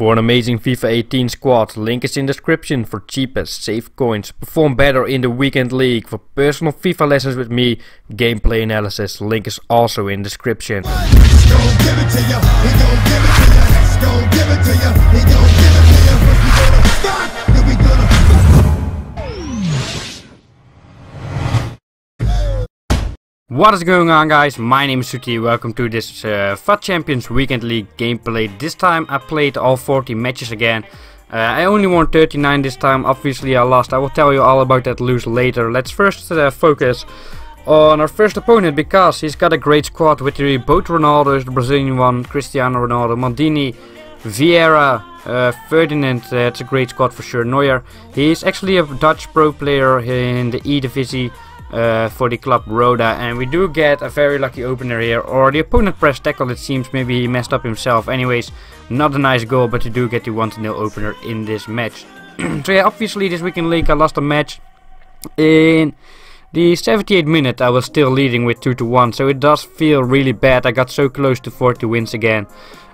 For an amazing FIFA 18 squad, link is in description for cheapest, safe coins. Perform better in the weekend league. For personal FIFA lessons with me, gameplay analysis, link is also in description. What is going on, guys? My name is SOETIE. Welcome to this FUT Champions Weekend League gameplay. This time I played all 40 matches again. I only won 39 this time. Obviously I lost. I will tell you all about that lose later. Let's first focus on our first opponent, because he's got a great squad with both Ronaldo's, the Brazilian one, Cristiano Ronaldo, Maldini, Vieira, Ferdinand. It's a great squad for sure. Neuer. He's actually a Dutch pro player in the E-Divisie. For the club Roda, and we do get a very lucky opener here, or the opponent pressed tackle. It seems maybe he messed up himself. Anyways, not a nice goal, but you do get the 1-0 opener in this match. So yeah, obviously this weekend league I lost a match in the 78th minute. I was still leading with 2-1, so it does feel really bad. I got so close to 40 wins again.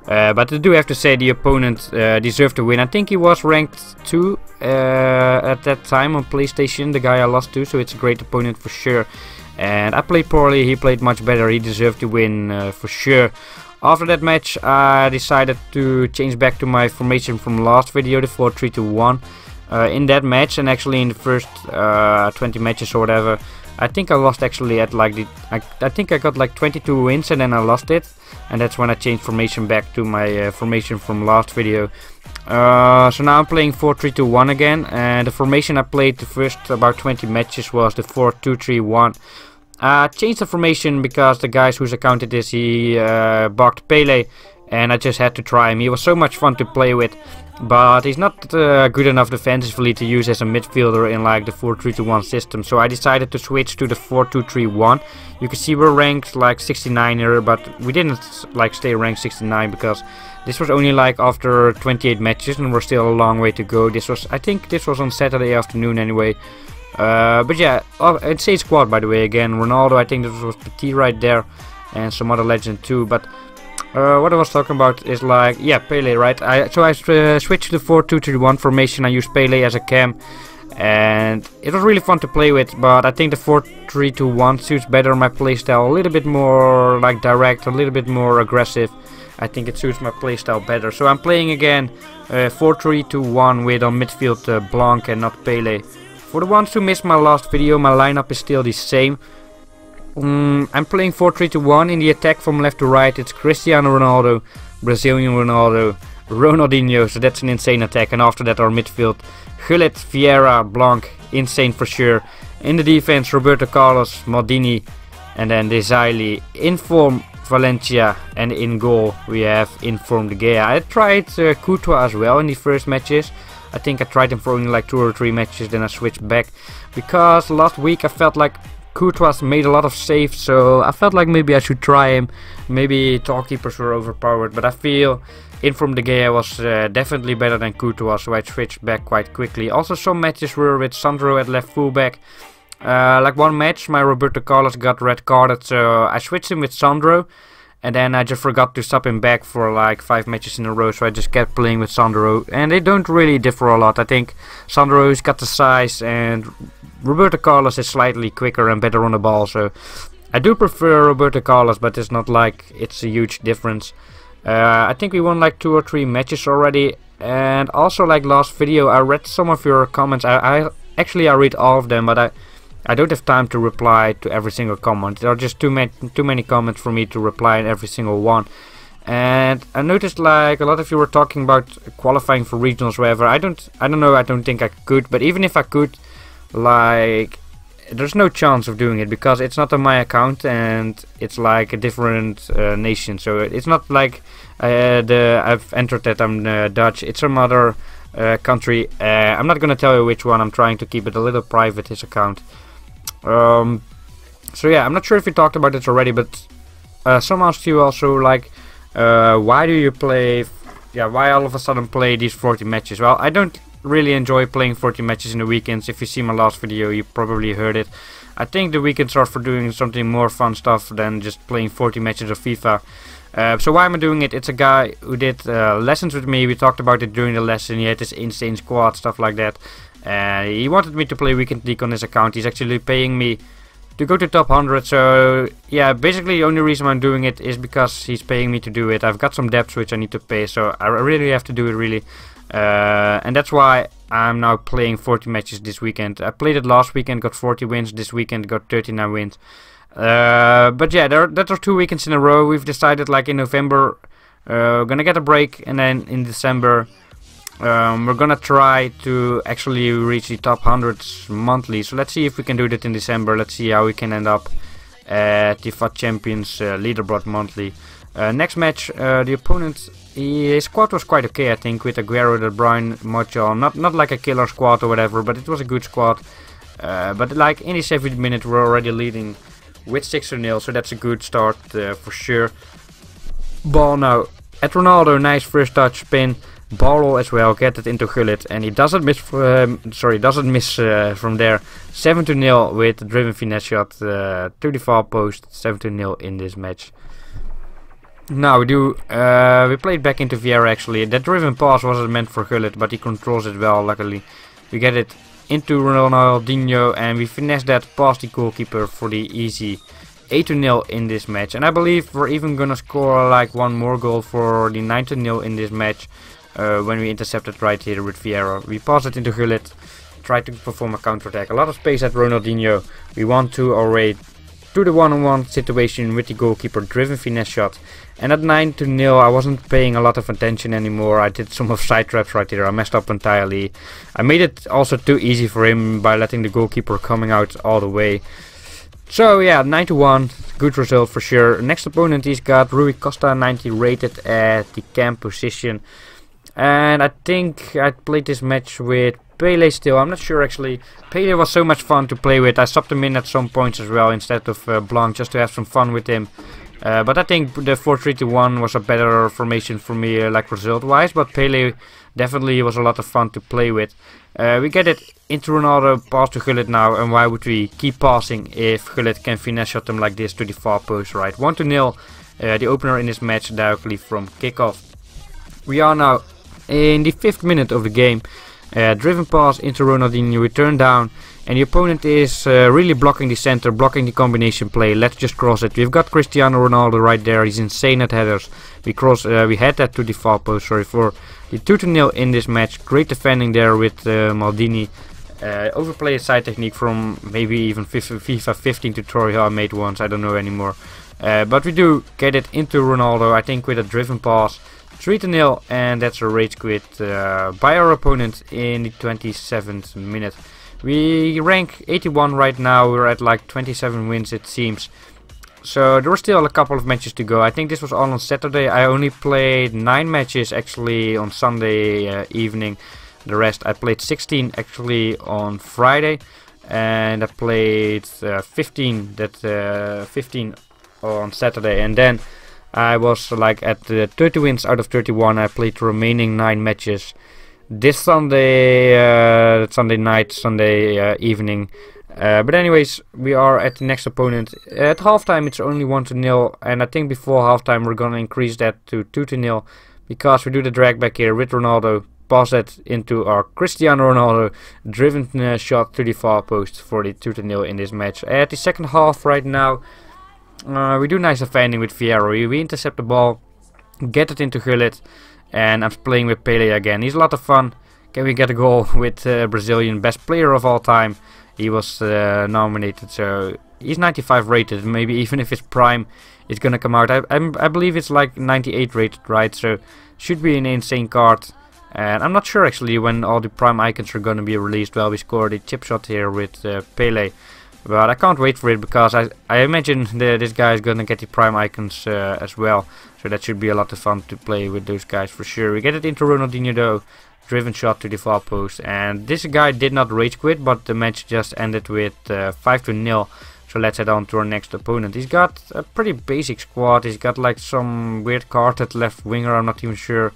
But I do have to say the opponent deserved to win. I think he was ranked 2 at that time on PlayStation, the guy I lost to, so it's a great opponent for sure. And I played poorly, he played much better, he deserved to win for sure. After that match I decided to change back to my formation from last video, the 4-3-2-1. In that match, and actually in the first 20 matches or whatever, I think I lost actually at like I think I got like 22 wins and then I lost it, and that's when I changed formation back to my formation from last video. So now I'm playing 4-3-2-1 again, and the formation I played the first about 20 matches was the 4-2-3-1. I changed the formation because the guys whose account it is, he bugged Pele, and I just had to try him. He was so much fun to play with, but he's not good enough defensively to use as a midfielder in like the 4-3-2-1 system. So I decided to switch to the 4-2-3-1. You can see we're ranked like 69 here, but we didn't like stay ranked 69 because this was only like after 28 matches and we're still a long way to go. This was, I think this was on Saturday afternoon anyway. But yeah, it's a squad by the way again. Ronaldo, I think this was Petit right there, and some other legend too. But what I was talking about is like, yeah, Pele, right? So I switched to the 4-2-3-1 formation. I used Pele as a cam, and it was really fun to play with. But I think the 4-3-2-1 suits better my playstyle, a little bit more like direct, a little bit more aggressive. I think it suits my playstyle better. So I'm playing again 4-3-2-1 with on midfield Blanc and not Pele. For the ones who missed my last video, my lineup is still the same. I'm playing 4-3-2-1. In the attack from left to right, it's Cristiano Ronaldo, Brazilian Ronaldo, Ronaldinho, so that's an insane attack. And after that our midfield, Gullit, Vieira, Blanc, insane for sure. In the defense, Roberto Carlos, Maldini, and then Desiree, inform Valencia, and in goal we have inform De Gea. I tried Courtois as well in the first matches. I think I tried him for only like 2 or 3 matches, then I switched back, because last week I felt like Courtois made a lot of saves, so I felt like maybe I should try him. Maybe goalkeepers were overpowered, but I feel Inform De Gea was definitely better than Courtois, so I switched back quite quickly. Also some matches were with Sandro at left fullback. Like one match my Roberto Carlos got red carded, so I switched him with Sandro, and then I just forgot to sub him back for like 5 matches in a row, so I just kept playing with Sandro, and they don't really differ a lot. I think Sandro's got the size and Roberto Carlos is slightly quicker and better on the ball, so I do prefer Roberto Carlos, but it's not like it's a huge difference. I think we won like 2 or 3 matches already, and also like last video I read some of your comments. I read all of them, but I don't have time to reply to every single comment. There are just too many comments for me to reply in every single one. And I noticed like a lot of you were talking about qualifying for regionals, wherever. I don't know, I don't think I could, but even if I could, like, there's no chance of doing it because it's not on my account and it's like a different nation. So it's not like I've entered that I'm Dutch. It's some other country. I'm not gonna tell you which one. I'm trying to keep it a little private, his account. So yeah, I'm not sure if we talked about this already, but some asked you also like, why do you play? Yeah, why all of a sudden play these 40 matches? Well, I don't really enjoy playing 40 matches in the weekends. If you see my last video, you probably heard it. I think the weekends are for doing something more fun stuff than just playing 40 matches of FIFA. So why am I doing it? It's a guy who did lessons with me. We talked about it during the lesson. He had this insane squad, stuff like that. He wanted me to play Weekend League on his account. He's actually paying me to go to top 100. So yeah, basically the only reason I'm doing it is because he's paying me to do it. I've got some debts which I need to pay, so I really have to do it really. And that's why I'm now playing 40 matches this weekend. I played it last weekend, got 40 wins. This weekend got 39 wins. But yeah, that are 2 weekends in a row. We've decided, like, in November gonna get a break, and then in December we're gonna try to actually reach the top 100s monthly. So let's see if we can do that in December. Let's see how we can end up at the FUT Champions leaderboard monthly. Next match, the opponent, his squad was quite okay, I think, with Aguero, De Bruyne, Mocho. Not like a killer squad or whatever, but it was a good squad. But like in the 70th minute, we're already leading with 6-0, so that's a good start for sure. Ball now at Ronaldo, nice first touch, spin, ball as well, get it into Gullit, and he doesn't miss. Doesn't miss from there. 7-0 with the driven finesse shot to the far post. 7-0 in this match. Now we played back into Vieira actually. That driven pass wasn't meant for Gullit, but he controls it well. Luckily, we get it into Ronaldinho, and we finesse that past the goalkeeper for the easy 8-0 in this match. And I believe we're even gonna score like one more goal for the 9-0 in this match when we intercept it right here with Vieira. We pass it into Gullit, try to perform a counter attack. A lot of space at Ronaldinho. We want to already to the one-on-one situation with the goalkeeper, driven finesse shot. And at 9-0 I wasn't paying a lot of attention anymore. I did some offside traps right here. I messed up entirely. I made it also too easy for him by letting the goalkeeper coming out all the way. So yeah, 9-1, good result for sure. Next opponent, he's got Rui Costa, 90 rated at the cam position. And I think I played this match with Pele still. I'm not sure actually. Pele was so much fun to play with. I stopped him in at some points as well instead of Blanc, just to have some fun with him. But I think the 4-3-2-1 was a better formation for me, like result wise. But Pele definitely was a lot of fun to play with. We get it into Ronaldo, pass to Gullit now. And why would we keep passing if Gullit can finesse shot them like this to the far post, right? 1-0, the opener in this match directly from kickoff. We are now in the 5th minute of the game. Driven pass into Ronaldinho, we turn down, and the opponent is really blocking the center, blocking the combination play. Let's just cross it. We've got Cristiano Ronaldo right there. He's insane at headers. We had that to the far post, sorry, for the 2-0 in this match. Great defending there with Maldini. Overplay side technique from maybe even FIFA 15 tutorial I made once, I don't know anymore. But we do get it into Ronaldo, I think with a driven pass. 3-0, and that's a rage quit by our opponent in the 27th minute. We rank 81 right now. We're at like 27 wins it seems. So there were still a couple of matches to go. I think this was all on Saturday. I only played 9 matches actually on Sunday evening. The rest I played 16 actually on Friday, and I played 15 on Saturday, and then I was like at 30 wins out of 31. I played the remaining 9 matches this Sunday, Sunday night, Sunday evening. But anyways, we are at the next opponent. At halftime it's only 1-0, and I think before halftime we're gonna increase that to 2-0 because we do the drag back here with Ronaldo. Pass that into our Cristiano Ronaldo, driven shot to the far post for the 2-0 in this match. At the second half right now, we do nice defending with Vieira. We intercept the ball, get it into Gullit, and I'm playing with Pele again. He's a lot of fun. Can we get a goal with Brazilian best player of all time? He was nominated, so he's 95 rated. Maybe even if it's prime, it's gonna come out. I believe it's like 98 rated, right? So should be an insane card. And I'm not sure actually when all the prime icons are gonna be released. Well, we scored a chip shot here with Pele. But I can't wait for it because I imagine this guy is gonna get the prime icons as well. So that should be a lot of fun to play with those guys for sure. We get it into Ronaldinho though. Driven shot to the far post. And this guy did not rage quit, but the match just ended with 5-0. So let's head on to our next opponent. He's got a pretty basic squad. He's got like some weird card at left winger, I'm not even sure.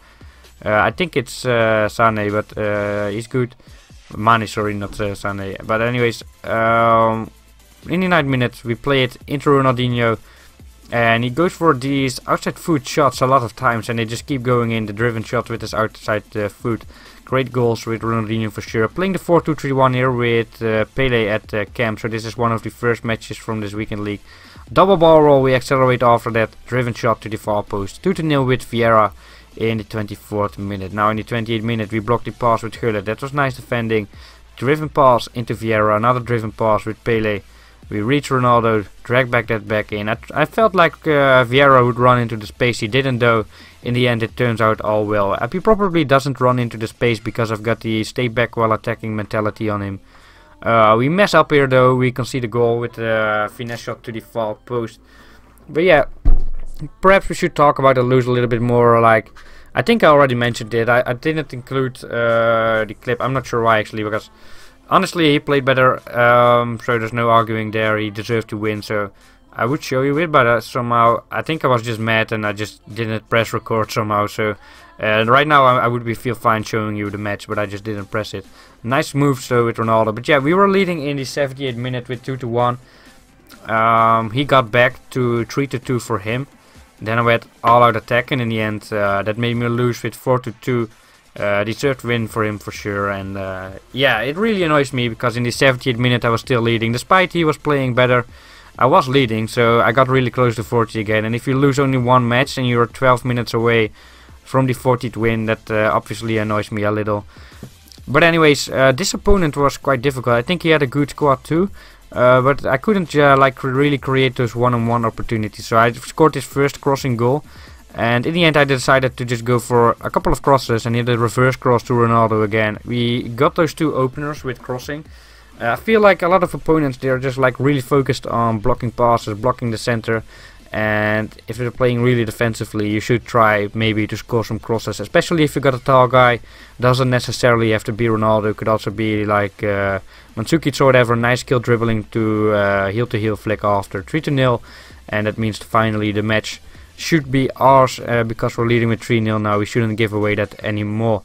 I think it's Sane, but he's good. Mane, sorry, not Sane. But anyways, in the 9th minute we play it into Ronaldinho. And he goes for these outside foot shots a lot of times, and they just keep going in, the driven shot with his outside foot. Great goals with Ronaldinho for sure. Playing the 4-2-3-1 here with Pele at camp, so this is one of the first matches from this weekend league. Double ball roll, we accelerate after that, driven shot to the far post. 2-0 with Vieira in the 24th minute. Now in the 28th minute we blocked the pass with Gullit, that was nice defending. Driven pass into Vieira, another driven pass with Pele. We reach Ronaldo, drag that back in. I felt like Vieira would run into the space, he didn't though. In the end it turns out all well. He probably doesn't run into the space because I've got the stay back while attacking mentality on him. We mess up here though, we concede a goal with a finesse shot to the far post. But yeah, perhaps we should talk about the lose a little bit more. Like, I think I already mentioned it, I didn't include the clip, I'm not sure why actually, because honestly, he played better, so there's no arguing there. He deserved to win, so I would show you it, but somehow I think I was just mad and I just didn't press record somehow. So right now I would feel fine showing you the match, but I just didn't press it. Nice moves though with Ronaldo. But yeah, we were leading in the 78th minute with 2-1. He got back to 3-2 for him. Then I went all out attack, and in the end that made me lose with 4-2. Deserved win for him for sure. And yeah, it really annoys me because in the 70th minute I was still leading, despite he was playing better. I was leading, so I got really close to 40 again. And if you lose only one match and you're 12 minutes away from the 40th win, that obviously annoys me a little. But anyways, this opponent was quite difficult. I think he had a good squad too, but I couldn't like really create those one-on-one opportunities. So I scored his first crossing goal. And in the end I decided to just go for a couple of crosses and hit a reverse cross to Ronaldo again. We got those two openers with crossing. I feel like a lot of opponents, they're just like really focused on blocking passes, blocking the center. And if they're playing really defensively, you should try maybe to score some crosses. Especially if you got a tall guy, doesn't necessarily have to be Ronaldo. Could also be like Mandzukic or whatever. Nice skill dribbling to heel flick after 3-0. And that means finally the match should be ours, because we're leading with 3-0 now. We shouldn't give away that anymore.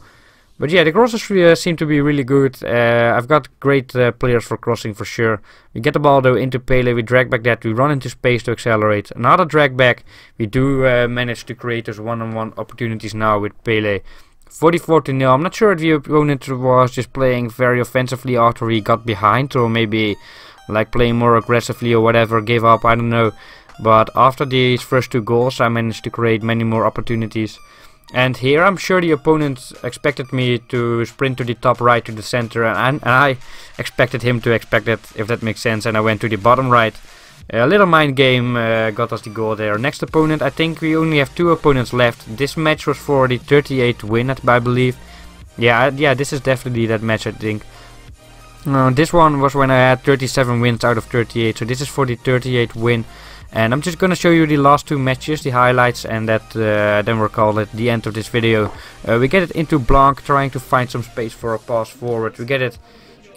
But yeah, the crosses seem to be really good. I've got great players for crossing for sure. We get the ball though into Pele, we drag back that, we run into space to accelerate. Another drag back, we do manage to create those one-on-one opportunities now with Pele. 44-0, I'm not sure if the opponent was just playing very offensively after he got behind, or maybe like playing more aggressively or whatever, gave up, I don't know. But after these first two goals I managed to create many more opportunities. And here I'm sure the opponent expected me to sprint to the top right to the center, and I expected him to expect that, if that makes sense, and I went to the bottom right. A little mind game got us the goal there. Next opponent, I think we only have two opponents left. This match was for the 38th win, I believe. Yeah, this is definitely that match, I think. This one was when I had 37 wins out of 38, so this is for the 38th win. And I'm just gonna show you the last two matches, the highlights, and that then we'll call it the end of this video. We get it into Blanc, trying to find some space for a pass forward. We get it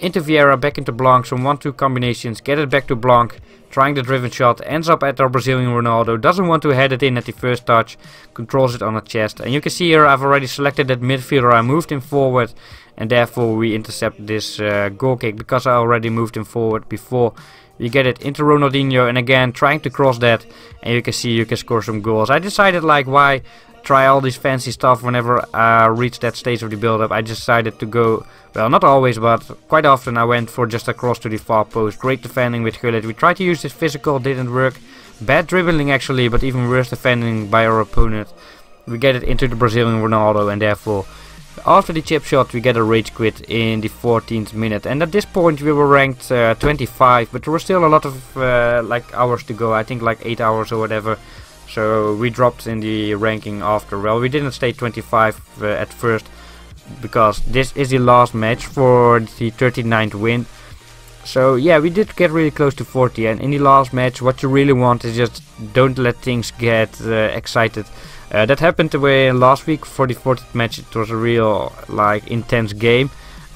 into Vieira, back into Blanc, some 1-2 combinations, get it back to Blanc, trying the driven shot, ends up at our Brazilian Ronaldo, doesn't want to head it in at the first touch, controls it on the chest. And you can see here I've already selected that midfielder, I moved him forward, and therefore we intercept this goal kick because I already moved him forward before. You get it into Ronaldinho, and again trying to cross that, and you can see you can score some goals. I decided like, why try all this fancy stuff whenever I reach that stage of the build-up. I decided to go, well, not always, but quite often I went for just a cross to the far post. Great defending with Gullit. We tried to use this physical, didn't work. Bad dribbling actually, but even worse defending by our opponent. We get it into the Brazilian Ronaldo, and therefore after the chip shot we get a rage quit in the 14th minute. And at this point we were ranked 25, but there were still a lot of like hours to go, I think like 8 hours or whatever. So we dropped in the ranking after. Well, we didn't stay 25 at first, because this is the last match for the 39th win. So yeah, we did get really close to 40, and in the last match what you really want is just don't let things get excited. That happened away last week for the 40th match. It was a real like intense game.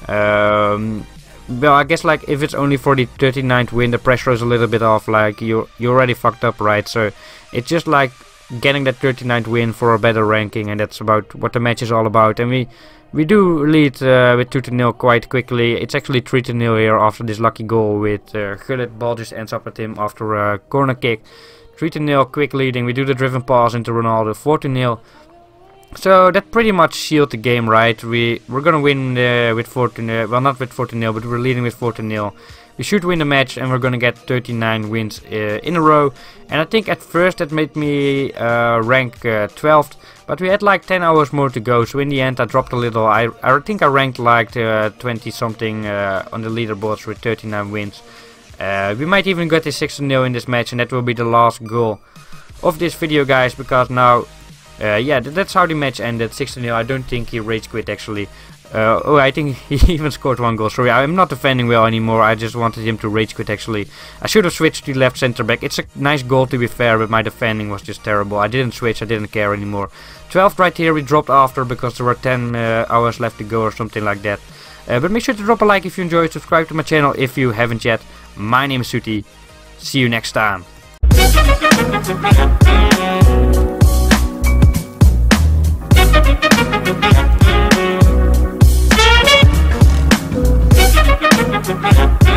Well, I guess like if it's only for the 39th win, the pressure is a little bit off. Like you already fucked up, right? So it's just like getting that 39th win for a better ranking, and that's about what the match is all about. And we do lead with 2-0 quite quickly. It's actually 3-0 here after this lucky goal with Gullit. Ball just ends up at him after a corner kick. 3-0, quick leading. We do the driven pass into Ronaldo, 4-0. So that pretty much sealed the game, right? We're gonna win with 4-0. Well, not with 4-0, but we're leading with 4-0. We should win the match, and we're gonna get 39 wins in a row. And I think at first that made me rank 12th, but we had like 10 hours more to go. So in the end, I dropped a little. I think I ranked like 20 something on the leaderboards with 39 wins. We might even get a 6-0 in this match, and that will be the last goal of this video, guys. Because now, yeah, that's how the match ended. 6-0. I don't think he rage quit actually. Oh, I think he even scored 1 goal. Sorry, I'm not defending well anymore. I just wanted him to rage quit actually. I should have switched to left center back. It's a nice goal to be fair, but my defending was just terrible. I didn't switch, I didn't care anymore. 12th right here, we dropped after because there were 10 hours left to go or something like that. But make sure to drop a like if you enjoyed, subscribe to my channel if you haven't yet. My name is SOETIE. See you next time. We'll be right back.